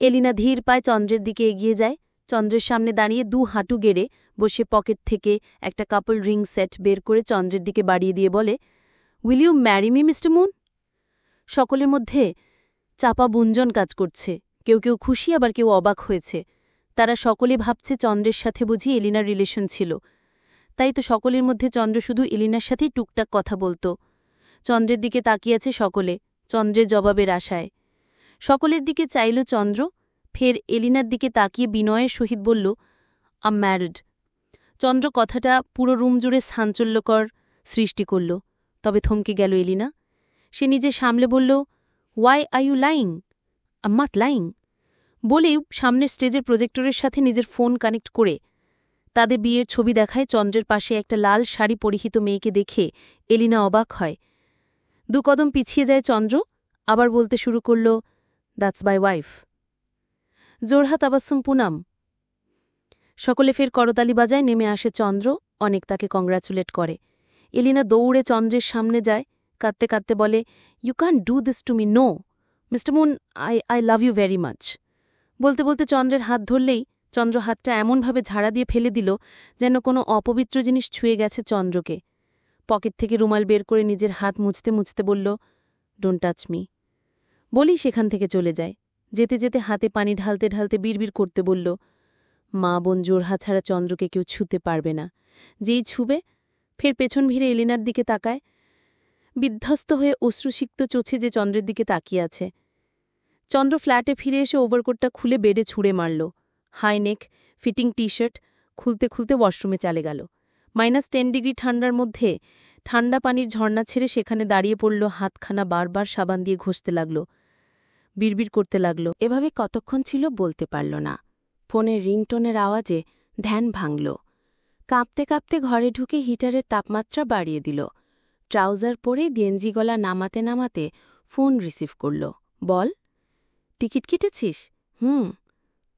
এলিনা ধীর পায় চন্দ্রের দিকে এগিয়ে যায়। চন্দ্রের সামনে দাঁড়িয়ে 2 হাঁটু গেড়ে বসে পকেট থেকে একটা কাপল রিং সেট বের করে চন্দ্রের দিকে বাড়িয়ে দিয়ে বলে, will you marry me mister Moon? সকলের মধ্যে চাপা গুঞ্জন কাজ করছে। কেউ কেউ খুশি, আবার কেউ অবাক হয়েছে। তারা সকলে ভাবছে চন্দ্রের সাথে বুঝি এলিনার রিলেশন ছিল। তাই তো সকলের মধ্যে চন্দ্র শুধু এলিনার সাথেই টুকটাক কথা বলত। চন্দ্রের দিকে তাকিয়ে আছে সকলে, চন্দ্রের জবাবের আশায়। সকলের দিকে চাইল চন্দ্র, ফের এলিনার দিকে তাকিয়ে বিনয়ের সহিত বলল, আম ম্যারিড। চন্দ্র কথাটা পুরো রুম জুড়ে চাঞ্চল্যকর সৃষ্টি করল। তবে থমকে গেল এলিনা। সে নিজে সামলে বলল, why are you lying? Am not lying. বলেই সামনের স্টেজের প্রজেক্টরের সাথে নিজের ফোন কানেক্ট করে তাদের বিয়ের ছবি দেখায়। চন্দ্রের পাশে একটা লাল শাড়ি পরিহিত মেয়েকে দেখে এলিনা অবাক হয়। 2 কদম পিছিয়ে যায় চন্দ্র, আবার বলতে শুরু করল, that's my wife. Zohra Tabassum Poonam. সকলে ফের করতালি বাজায়। নেমে আসে চন্দ্র, অনেক তাকে কংগ্রাচুলেট করে। এলিনা দৌড়ে চন্দ্রের সামনে যায়, কাঁদতে কাঁদতে বলে, you can do this to me, no mister Moon, I love you very much. বলতে বলতে চন্দ্রের হাত ধরলেই চন্দ্র হাতটা এমনভাবে ঝাড়া দিয়ে ফেলে দিল যেন কোনো অপবিত্র জিনিস ছুঁয়ে গেছে চন্দ্রকে। পকেট থেকে রুমাল বের করে নিজের হাত মুছতে মুছতে বলল, ডোন্ট টাচ মি। বলেই সেখান থেকে চলে যায়। যেতে যেতে হাতে পানি ঢালতে ঢালতে বিড়বিড় করতে বলল, মা বোন জোরহা ছাড়া চন্দ্রকে কেউ ছুঁতে পারবে না। যেই ছুবে ফের পেছন ভিড়ে এলিনার দিকে তাকায়, বিধ্বস্ত হয়ে অশ্রুসিক্ত চোছে যে চন্দ্রের দিকে তাকিয়ে আছে। চন্দ্র ফ্ল্যাটে ফিরে এসে ওভারকোটটা খুলে বেডে ছুঁড়ে মারল। হাই নেক ফিটিং টি-শার্ট খুলতে খুলতে ওয়াশরুমে চলে গেল। -10 ডিগ্রি ঠান্ডার মধ্যে ঠান্ডা পানির ঝর্ণা ছেড়ে সেখানে দাঁড়িয়ে পড়ল, হাতখানা বারবার সাবান দিয়ে ঘষতে লাগল, বিড়বিড় করতে লাগল। এভাবে কতক্ষণ ছিল বলতে পারল না। ফোনের রিংটোনের আওয়াজে ধ্যান ভাঙল। কাঁপতে কাঁপতে ঘরে ঢুকে হিটারের তাপমাত্রা বাড়িয়ে দিল। ট্রাউজার পরে গেঞ্জি গলা নামাতে নামাতে ফোন রিসিভ করল। বল, টিকিট কেটেছিস?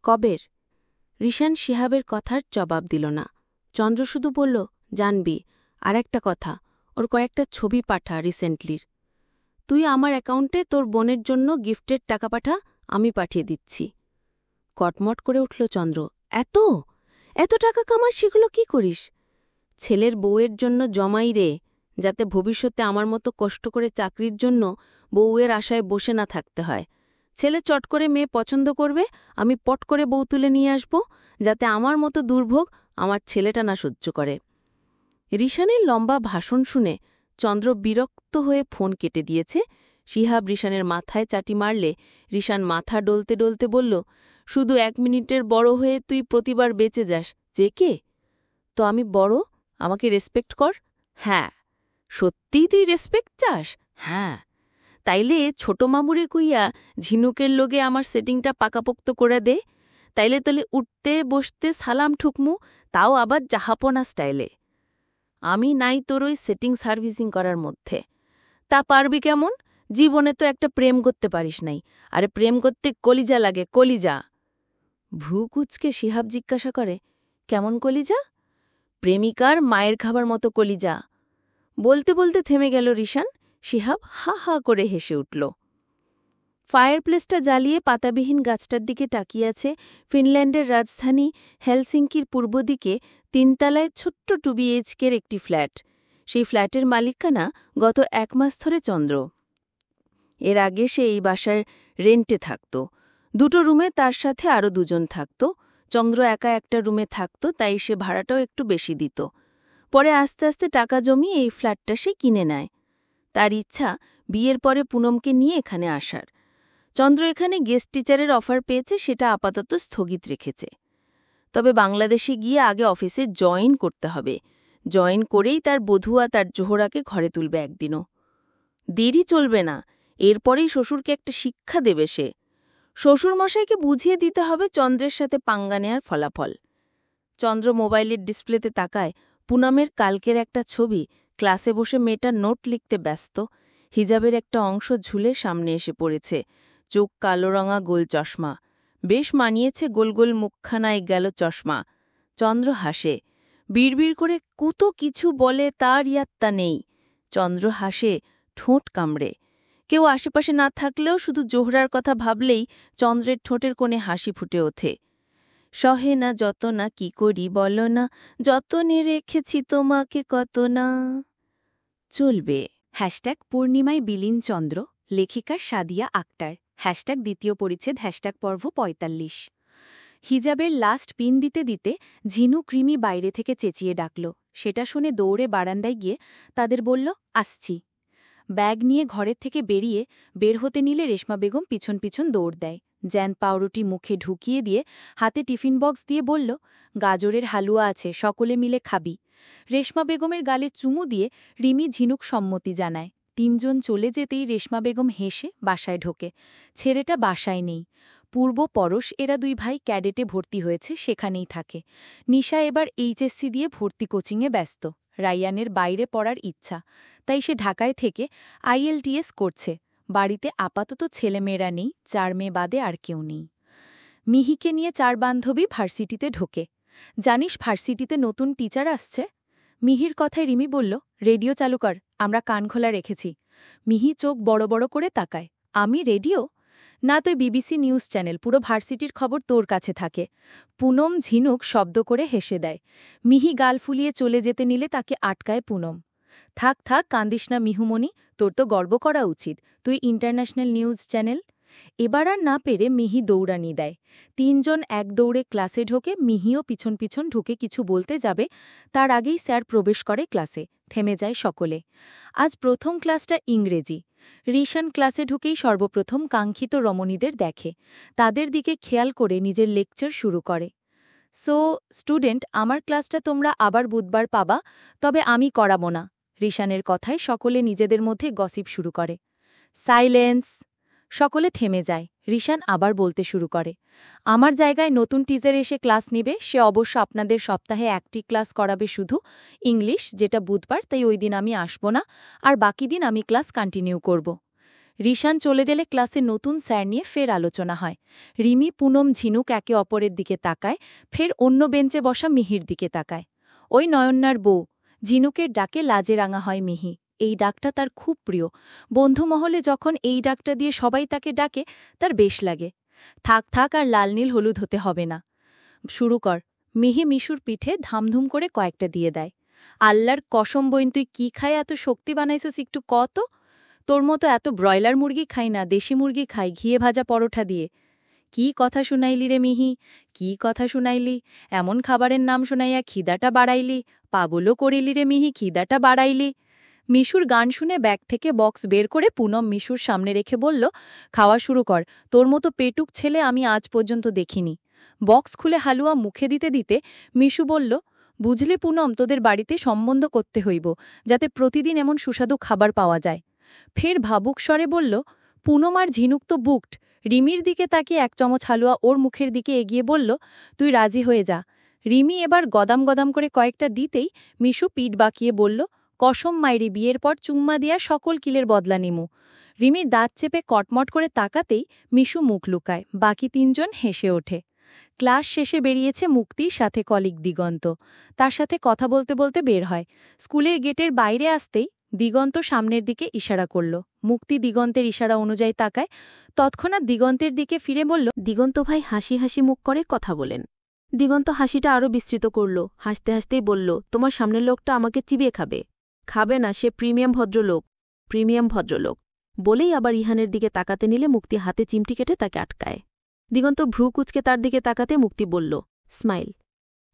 কবের? রিশান শিহাবের কথার জবাব দিল না। চন্দ্র শুধু বলল, জানবি, আর একটা কথা, ওর কয়েকটা ছবি পাঠা রিসেন্টলির। তুই আমার অ্যাকাউন্টে তোর বোনের জন্য গিফটের টাকা পাঠা, আমি পাঠিয়ে দিচ্ছি। কটমট করে উঠল চন্দ্র, এত এত টাকা কামার, সেগুলো কি করিস? ছেলের বউয়ের জন্য জমাই রে, যাতে ভবিষ্যতে আমার মতো কষ্ট করে চাকরির জন্য বউয়ের আশায় বসে না থাকতে হয়। ছেলে চট করে মেয়ে পছন্দ করবে, আমি পট করে বউ তুলে নিয়ে আসব, যাতে আমার মতো দুর্ভোগ আমার ছেলেটা না সহ্য করে। রিশানের লম্বা ভাষণ শুনে চন্দ্র বিরক্ত হয়ে ফোন কেটে দিয়েছে। শিহাব রিশানের মাথায় চাটি মারলে রিশান মাথা ডলতে ডলতে বলল, শুধু 1 মিনিটের বড় হয়ে তুই প্রতিবার বেঁচে যাস। যে কে? তো আমি বড়, আমাকে রেসপেক্ট কর। হ্যাঁ, সত্যিই তুই রেসপেক্ট চাস? হ্যাঁ, তাইলে ছোট মামুরে কইয়া ঝিনুকের লোগে আমার সেটিংটা পাকাপোক্ত করে দে। তাইলে উঠতে বসতে সালাম ঠুকমু, তাও আবার জাহাপনা স্টাইলে। আমি নাই তোর ওই সেটিং সার্ভিসিং করার মধ্যে। তা পারবি কেমন? জীবনে তো একটা প্রেম করতে পারিস নাই। আরে প্রেম করতে কলিজা লাগে, কলিজা। ভ্রু কুচকে শিহাব জিজ্ঞাসা করে, কেমন কলিজা? প্রেমিকার মায়ের খাবার মতো কলিজা। বলতে বলতে থেমে গেল রিশান। শিহাব হা হা করে হেসে উঠল। ফায়ারপ্লেসটা জ্বালিয়ে পাতাবিহীন গাছটার দিকে তাকিয়ে আছে ফিনল্যান্ডের রাজধানী হেলসিঙ্কির পূর্ব দিকে 3 তলায় ছোট্ট 2 BHKর একটি ফ্ল্যাট। সেই ফ্ল্যাটের মালিকানা গত 1 মাস ধরে চন্দ্র। এর আগে সে এই বাসায় রেন্টে থাকত। 2টো রুমে তার সাথে আরও 2 জন থাকত। চন্দ্র একা একটা রুমে থাকত, তাই সে ভাড়াটাও একটু বেশি দিত। পরে আস্তে আস্তে টাকা জমিয়ে এই ফ্ল্যাটটা সে কিনে নেয়। তার ইচ্ছা বিয়ের পরে পুনমকে নিয়ে এখানে আসার। চন্দ্র এখানে গেস্ট টিচারের অফার পেয়েছে, সেটা আপাতত স্থগিত রেখেছে। তবে বাংলাদেশে গিয়ে আগে অফিসে জয়েন করতে হবে। জয়েন করেই তার বধুয়া তার জোহরাকে ঘরে তুলবে একদিনও। দেরি চলবে না, এরপরেই শ্বশুরকে একটা শিক্ষা দেবে সে। শ্বশুরমশাইকে বুঝিয়ে দিতে হবে চন্দ্রের সাথে পাঙ্গা নেয়ার ফলাফল। চন্দ্র মোবাইলের ডিসপ্লেতে তাকায়, পুনমের কালকের একটা ছবি। ক্লাসে বসে মেয়েটা নোট লিখতে ব্যস্ত। হিজাবের একটা অংশ ঝুলে সামনে এসে পড়েছে। চোখ কালোরঙা, গোল চশমা। বেশ মানিয়েছে গোল গোল মুখখানায় গেল চশমা। চন্দ্র হাসে, বিড়বিড় করে কত কিছু বলে, তার ইয়াত্তা নেই। চন্দ্র হাসে ঠোঁট কামড়ে। কেউ আশেপাশে না থাকলেও শুধু জোহরার কথা ভাবলেই চন্দ্রের ঠোঁটের কোণে হাসি ফুটে ওঠে। সহে না যত না, কি করি বলো না, যতনে রেখেছি তোমাকে কত না। চলবে। #পূর্ণিমায় বিলীন চন্দ্র, লেখিকা সাদিয়া আক্তার। #দ্বিতীয় পরিচ্ছেদ, পর্ব 45। হিজাবের লাস্ট পিন দিতে দিতে ঝিনু কৃমি বাইরে থেকে চেঁচিয়ে ডাকল, সেটা শুনে দৌড়ে বারান্দায় গিয়ে তাদের বলল, আসছি। ব্যাগ নিয়ে ঘরের থেকে বের হতে নিলে রেশমা বেগম পিছন পিছন দৌড় দেয়। জ্যান পাউরুটি মুখে ঢুকিয়ে দিয়ে হাতে টিফিন বক্স দিয়ে বলল, গাজরের হালুয়া আছে, সকলে মিলে খাবি। রেশমা বেগমের গালে চুমু দিয়ে রিমি ঝিনুক সম্মতি জানায়। তিনজন চলে যেতেই রেশমা বেগম হেসে বাসায় ঢোকে। ছেলেটা বাসায় নেই। পূর্ব পরশ এরা দুই ভাই ক্যাডেটে ভর্তি হয়েছে, সেখানেই থাকে। নিশা এবার এইচএসসি দিয়ে ভর্তি কোচিংয়ে ব্যস্ত। রাইয়ানের বাইরে পড়ার ইচ্ছা, তাই সে ঢাকায় থেকে IELTS করছে। বাড়িতে আপাতত ছেলেমেয়েরা নেই, 4 মেয়ে বাদে আর কেউ নেই। মিহিকে নিয়ে 4 বান্ধবী ভার্সিটিতে ঢোকে। জানিস ভার্সিটিতে নতুন টিচার আসছে? মিহির কথায় রিমি বলল, রেডিও চালু কর, আমরা কান খোলা রেখেছি। মিহি চোখ বড় বড় করে তাকায়। আমি রেডিও? না, তুই BBC নিউজ চ্যানেল, পুরো ভার্সিটির খবর তোর কাছে থাকে। পুনম ঝিনুক শব্দ করে হেসে দেয়। মিহি গাল ফুলিয়ে চলে যেতে নিলে তাকে আটকায় পুনম। থাক থাক, কান্দিস না মিহুমণি, তোর তো গর্ব করা উচিত, তুই ইন্টারন্যাশনাল নিউজ চ্যানেল। এবার আর না পেরে মিহি দৌড়ানি দেয়। 3 জন এক দৌড়ে ক্লাসে ঢোকে। মিহিও পিছন পিছন ঢুকে কিছু বলতে যাবে, তার আগেই স্যার প্রবেশ করে ক্লাসে। থেমে যায় সকলে। আজ প্রথম ক্লাসটা ইংরেজি। রিশান ক্লাসে ঢুকেই সর্বপ্রথম কাঙ্ক্ষিত রমণীদের দেখে। তাদের দিকে খেয়াল করে নিজের লেকচার শুরু করে। সো স্টুডেন্ট, আমার ক্লাসটা তোমরা আবার বুধবার পাবা, তবে আমি করাবো না। রিশানের কথায় সকলে নিজেদের মধ্যে গসিপ শুরু করে। সাইলেন্স! সকলে থেমে যায়। রিশান আবার বলতে শুরু করে, আমার জায়গায় নতুন টিচার এসে ক্লাস নিবে, সে অবশ্য আপনাদের সপ্তাহে 1টি ক্লাস করাবে, শুধু ইংলিশ, যেটা বুধবার, তাই ওই দিন আমি আসব না, আর বাকি দিন আমি ক্লাস কন্টিনিউ করব। রিশান চলে গেলে ক্লাসে নতুন স্যার নিয়ে ফের আলোচনা হয়। রিমি, পুনম, ঝিনুক একে অপরের দিকে তাকায়, ফের অন্য বেঞ্চে বসা মিহির দিকে তাকায়। ওই নয়নার বউ। ঝিনুকের ডাকে লাজে রাঙা হয় মিহি। এই ডাকটা তার খুব প্রিয়। বন্ধুমহলে যখন এই ডাকটা দিয়ে সবাই তাকে ডাকে, তার বেশ লাগে। থাক থাক, আর লাল নীল হলুদ হতে হবে না, শুরু কর। মিহি মিশুর পিঠে ধামধুম করে কয়েকটা দিয়ে দেয়। আল্লাহর কসম বইন, তুই কি খায় এত শক্তি বানাইছস, একটু কত? তোর মতো এত ব্রয়লার মুরগি খাই না, দেশি মুরগি খাই, ঘিয়ে ভাজা পরোটা দিয়ে। কি কথা শুনাইলি রে মিহি, কি কথা শুনাইলি? এমন খাবারের নাম শুনাইয়া খিদাটা বাড়াইলি, পাগলও করিলি রে মিহি, খিদাটা বাড়াইলি। মিশুর গান শুনে ব্যাগ থেকে বক্স বের করে পুনম মিশুর সামনে রেখে বলল, খাওয়া শুরু কর, তোর মতো পেটুক ছেলে আমি আজ পর্যন্ত দেখিনি। বক্স খুলে হালুয়া মুখে দিতে দিতে মিশু বলল, বুঝলি পুনম, তোদের বাড়িতে সম্বন্ধ করতে হইব, যাতে প্রতিদিন এমন সুস্বাদু খাবার পাওয়া যায়। ফের ভাবুক স্বরে বলল, পুনম আর ঝিনুক তো বুকড। রিমির দিকে তাকিয়ে 1 চামচ হালুয়া ওর মুখের দিকে এগিয়ে বলল, তুই রাজি হয়ে যা। রিমি এবার গদাম গদাম করে কয়েকটা দিতেই মিশু পিঠ বাঁকিয়ে বলল, কসম মাইরি, বিয়ের পর চুম্মা দিয়া সকল কিলের বদলা নিমু। রিমির দাঁত চেপে কটমট করে তাকাতেই মিশু মুখ লুকায়। বাকি 3 জন হেসে ওঠে। ক্লাস শেষে বেরিয়েছে মুক্তির সাথে কলিগ দিগন্ত। তার সাথে কথা বলতে বলতে বের হয়। স্কুলের গেটের বাইরে আসতেই দিগন্ত সামনের দিকে ইশারা করল। মুক্তি দিগন্তের ইশারা অনুযায়ী তাকায়। তৎক্ষণাৎ দিগন্তের দিকে ফিরে বলল, দিগন্ত ভাই হাসি হাসি মুখ করে কথা বলেন। দিগন্ত হাসিটা আরও বিস্তৃত করল। হাসতে হাসতেই বলল, তোমার সামনের লোকটা আমাকে চিবিয়ে খাবে। খাবে না, সে প্রিমিয়াম ভদ্রলোক, প্রিমিয়াম ভদ্রলোক। বলেই আবার ইহানের দিকে তাকাতে নিলে মুক্তি হাতে চিমটি কেটে তাকে আটকায়। দিগন্ত ভ্রু কুচকে তার দিকে তাকাতে মুক্তি বলল, স্মাইল।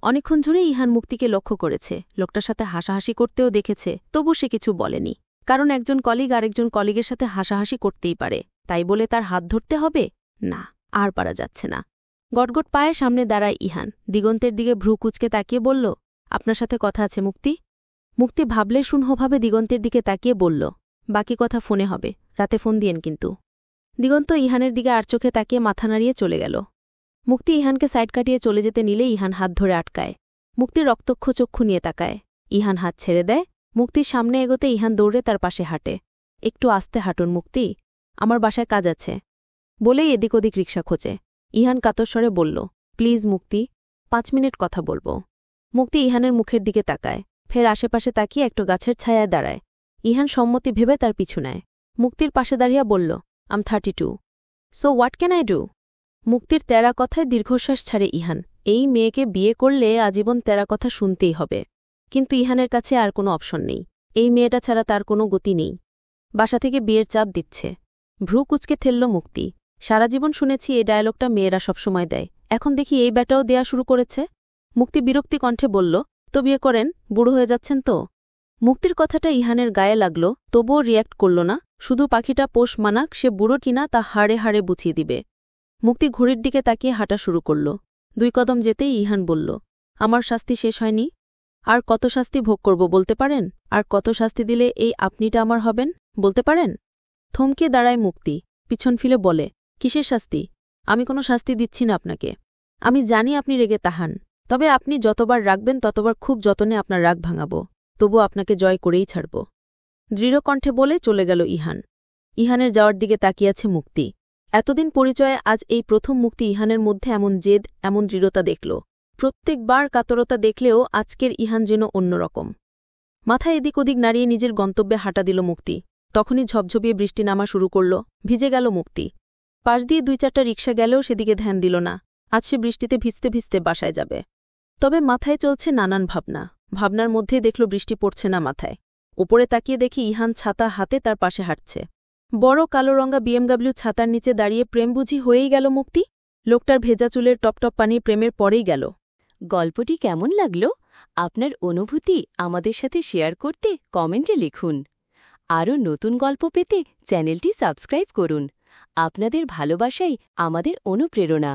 অনেকক্ষণ ধরে ইহান মুক্তিকে লক্ষ্য করেছে, লোকটার সাথে হাসাহাসি করতেও দেখেছে, তবু সে কিছু বলেনি। কারণ একজন কলিগ আরেকজন কলিগের সাথে হাসাহাসি করতেই পারে, তাই বলে তার হাত ধরতে হবে না, আর পারা যাচ্ছে না। গটগট পায়ে সামনে দাঁড়ায় ইহান, দিগন্তের দিকে ভ্রু কুচকে তাকিয়ে বলল, আপনার সাথে কথা আছে মুক্তি। মুক্তি ভাবলে শুনহভাবে দিগন্তের দিকে তাকিয়ে বলল, বাকি কথা ফোনে হবে, রাতে ফোন দিয়েন কিন্তু। দিগন্ত ইহানের দিকে আর চোখে তাকিয়ে মাথা নাড়িয়ে চলে গেল। মুক্তি ইহানকে সাইড কাটিয়ে চলে যেতে নিলে ইহান হাত ধরে আটকায়। মুক্তির রক্তক্ষ চক্ষু নিয়ে তাকায়। ইহান হাত ছেড়ে দেয়। মুক্তির সামনে এগোতে ইহান দৌড়ে তার পাশে হাঁটে। একটু আস্তে হাঁটুন মুক্তি, আমার বাসায় কাজ আছে। বলেই এদিক ওদিক রিকশা খোঁজে। ইহান কাতস্বরে বলল, প্লিজ মুক্তি, 5 মিনিট কথা বলবো। মুক্তি ইহানের মুখের দিকে তাকায়, ফের আশেপাশে তাকিয়ে একটু গাছের ছায়ায় দাঁড়ায়। ইহান সম্মতি ভেবে তার পিছু নেয়। মুক্তির পাশে দাঁড়িয়ে বলল, আম 32। So what can I do? মুক্তির তেরা কথায় দীর্ঘশ্বাস ছাড়ে ইহান। এই মেয়েকে বিয়ে করলে আজীবন তেরা কথা শুনতেই হবে। কিন্তু ইহানের কাছে আর কোনো অপশন নেই। এই মেয়েটা ছাড়া তার কোনো গতি নেই। বাসা থেকে বিয়ের চাপ দিচ্ছে। ভ্রু কুচকে থেলল মুক্তি। সারা জীবন শুনেছি এই ডায়লগটা মেয়েরা সবসময় দেয়, এখন দেখি এই ব্যাটাও দেয়া শুরু করেছে। মুক্তি বিরক্তি কণ্ঠে বলল, তো বিয়ে করেন, বুড়ো হয়ে যাচ্ছেন তো। মুক্তির কথাটা ইহানের গায়ে লাগল, তবুও রিয়্যাক্ট করল না, শুধু পাখিটা পোষ মানাক, সে বুড়ো কিনা তা হাড়ে হাড়ে বুঝিয়ে দিবে। মুক্তি ঘড়ির দিকে তাকিয়ে হাঁটা শুরু করল। 2 কদম যেতেই ইহান বলল, আমার শাস্তি শেষ হয়নি। আর কত শাস্তি ভোগ করব বলতে পারেন? আর কত শাস্তি দিলে এই আপনিটা আমার হবেন বলতে পারেন? থমকে দাঁড়ায় মুক্তি, পিছন ফিরে বলে, কিসের শাস্তি? আমি কোনো শাস্তি দিচ্ছি না আপনাকে। আমি জানি আপনি রেগে তাহান, তবে আপনি যতবার রাখবেন ততবার খুব যতনে আপনার রাগ ভাঙাব, তবু আপনাকে জয় করেই ছাড়ব। দৃঢ় কণ্ঠে বলে চলে গেল ইহান। ইহানের যাওয়ার দিকে তাকিয়াছে মুক্তি। এতদিন পরিচয়ে আজ এই প্রথম মুক্তি ইহানের মধ্যে এমন জেদ, এমন দৃঢ়তা দেখল। প্রত্যেকবার কাতরতা দেখলেও আজকের ইহান যেন অন্যরকম। মাথা এদিক ওদিক নাড়িয়ে নিজের গন্তব্যে হাঁটা দিল মুক্তি। তখনই ঝপঝপিয়ে বৃষ্টি নামা শুরু করল, ভিজে গেল মুক্তি। পাশ দিয়ে 2-4টা রিকশা গেলেও সেদিকে ধ্যান দিল না। আজ সে বৃষ্টিতে ভিজতে ভিজতে বাসায় যাবে। তবে মাথায় চলছে নানান ভাবনা। ভাবনার মধ্যেই দেখল বৃষ্টি পড়ছে না মাথায়। ওপরে তাকিয়ে দেখি ইহান ছাতা হাতে তার পাশে হাঁটছে। বড় কালো রঙা BMW ছাতার নিচে দাঁড়িয়ে প্রেম বুঝি হয়েই গেল মুক্তি। লোকটার ভেজা চুলের টপটপ পানি প্রেমের পরেই গেল। গল্পটি কেমন লাগলো? আপনার অনুভূতি আমাদের সাথে শেয়ার করতে কমেন্টে লিখুন। আরও নতুন গল্প পেতে চ্যানেলটি সাবস্ক্রাইব করুন। আপনাদের ভালোবাসাই আমাদের অনুপ্রেরণা।